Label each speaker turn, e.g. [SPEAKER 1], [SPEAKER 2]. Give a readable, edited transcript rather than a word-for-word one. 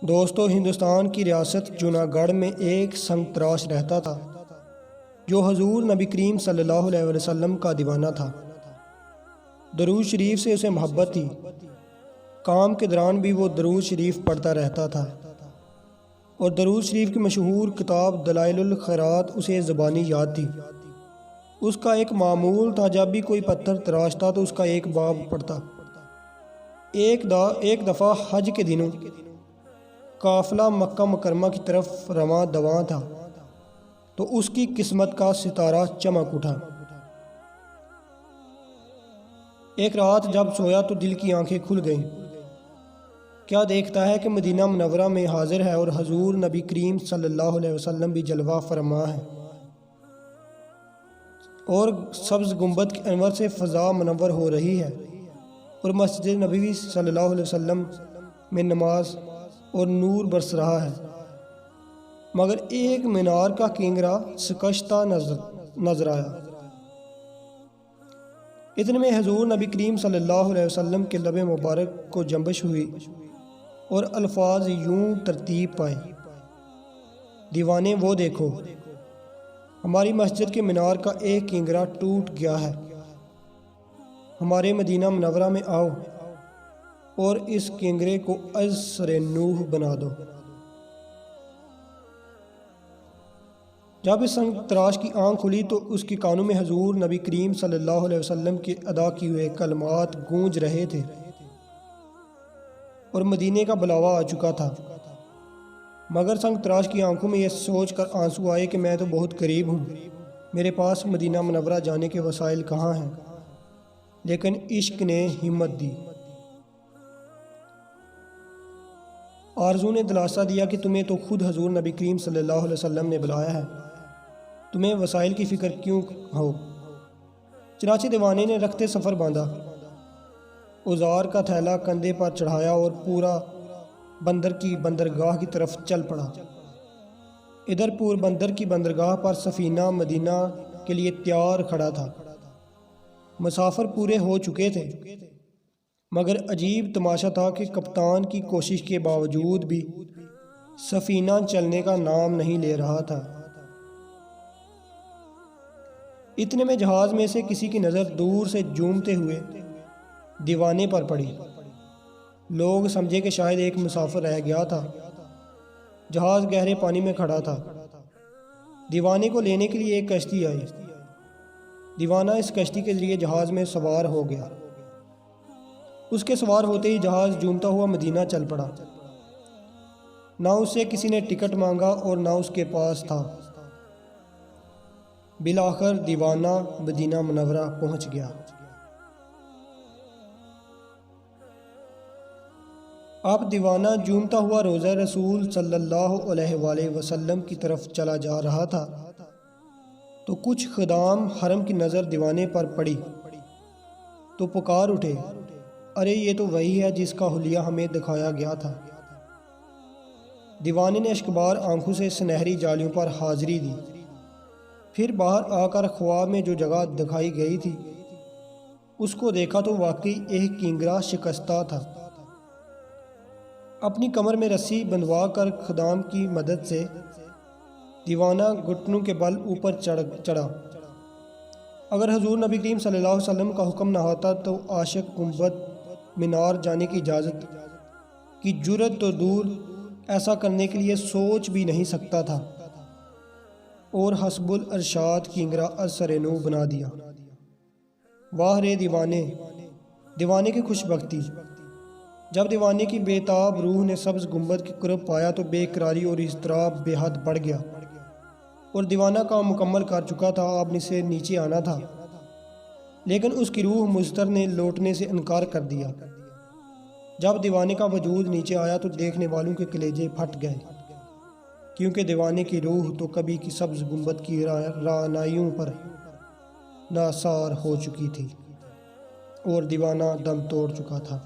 [SPEAKER 1] دوستو، ہندوستان کی ریاست جوناگڑھ میں ایک سنگ تراش رہتا تھا جو حضور نبی کریم صلی اللہ علیہ وسلم کا دیوانہ تھا۔ درود شریف سے اسے محبت تھی۔ کام کے دوران بھی وہ درود شریف پڑھتا رہتا تھا اور درود شریف کی مشہور کتاب دلائل الخیرات اسے زبانی یاد تھی۔ اس کا ایک معمول تھا، جب بھی کوئی پتھر تراشتا تو اس کا ایک باب پڑھتا۔ ایک دفعہ حج کے دنوں قافلہ مکہ مکرمہ کی طرف رواں دواں تھا تو اس کی قسمت کا ستارہ چمک اٹھا۔ ایک رات جب سویا تو دل کی آنکھیں کھل گئیں۔ کیا دیکھتا ہے کہ مدینہ منورہ میں حاضر ہے اور حضور نبی کریم صلی اللہ علیہ وسلم بھی جلوہ فرما ہے، اور سبز گنبد کے انور سے فضا منور ہو رہی ہے، اور مسجد نبوی صلی اللہ علیہ وسلم میں نماز اور نور برس رہا ہے، مگر ایک مینار کا کنگرا شکستہ نظر آیا۔ اتنے میں حضور نبی کریم صلی اللہ علیہ وسلم کے لب مبارک کو جنبش ہوئی اور الفاظ یوں ترتیب پائے: دیوانے وہ دیکھو، ہماری مسجد کے مینار کا ایک کنگرا ٹوٹ گیا ہے، ہمارے مدینہ منورہ میں آؤ اور اس کنگرے کو از سر نوح بنا دو۔ جب اس سنگ تراش کی آنکھ کھلی تو اس کے کانوں میں حضور نبی کریم صلی اللہ علیہ وسلم کے ادا کیے ہوئے کلمات گونج رہے تھے اور مدینے کا بلاوا آ چکا تھا، مگر سنگ تراش کی آنکھوں میں یہ سوچ کر آنسو آئے کہ میں تو بہت قریب ہوں، میرے پاس مدینہ منورہ جانے کے وسائل کہاں ہیں، لیکن عشق نے ہمت دی۔ آرزو نے دلاسا دیا کہ تمہیں تو خود حضور نبی کریم صلی اللہ علیہ وسلم نے بلایا ہے، تمہیں وسائل کی فکر کیوں ہو؟ چنانچہ دیوانے نے رخت سفر باندھا، اوزار کا تھیلا کندھے پر چڑھایا اور پورا بندر کی بندرگاہ کی طرف چل پڑا۔ ادھر پور بندر کی بندرگاہ پر سفینہ مدینہ کے لیے تیار کھڑا تھا۔ مسافر پورے ہو چکے تھے، مگر عجیب تماشا تھا کہ کپتان کی کوشش کے باوجود بھی سفینہ چلنے کا نام نہیں لے رہا تھا۔ اتنے میں جہاز میں سے کسی کی نظر دور سے جومتے ہوئے دیوانے پر پڑی۔ لوگ سمجھے کہ شاید ایک مسافر رہ گیا تھا۔ جہاز گہرے پانی میں کھڑا تھا۔ دیوانے کو لینے کے لیے ایک کشتی آئی۔ دیوانہ اس کشتی کے ذریعے جہاز میں سوار ہو گیا۔ اس کے سوار ہوتے ہی جہاز جومتا ہوا مدینہ چل پڑا۔ نہ اس سے کسی نے ٹکٹ مانگا اور نہ اس کے پاس تھا۔ بالآخر دیوانہ مدینہ منورہ پہنچ گیا۔ اب دیوانہ جومتا ہوا روضہ رسول صلی اللہ علیہ وآلہ وسلم کی طرف چلا جا رہا تھا تو کچھ خدام حرم کی نظر دیوانے پر پڑی تو پکار اٹھے، ارے یہ تو وہی ہے جس کا حلیہ ہمیں دکھایا گیا تھا۔ دیوانے نے اشکبار آنکھوں سے سنہری جالیوں پر حاضری دی، پھر باہر آ کر خواب میں جو جگہ دکھائی گئی تھی اس کو دیکھا تو واقعی ایک کنگرا شکستہ تھا۔ اپنی کمر میں رسی بندھوا کر خدام کی مدد سے دیوانہ گھٹنوں کے بل اوپر چڑھا۔ اگر حضور نبی کریم صلی اللہ علیہ وسلم کا حکم نہ ہوتا تو عاشق گنبد مینار جانے کی اجازت کی جرأت تو دور، ایسا کرنے کے لیے سوچ بھی نہیں سکتا تھا، اور حسب الارشاد کنگرا از سر نو بنا دیا۔ واہ رے دیوانے، دیوانے کی خوش بختی! جب دیوانے کی بےتاب روح نے سبز گنبد کے قرب پایا تو بے قراری اور اضطراب بے حد بڑھ گیا، اور دیوانہ کام مکمل کر چکا تھا، اب سے نیچے آنا تھا، لیکن اس کی روح مضطر نے لوٹنے سے انکار کر دیا۔ جب دیوانے کا وجود نیچے آیا تو دیکھنے والوں کے کلیجے پھٹ گئے، کیونکہ دیوانے کی روح تو کبھی کی سبز گنبد کی رعنائیوں پر ناثار ہو چکی تھی اور دیوانہ دم توڑ چکا تھا۔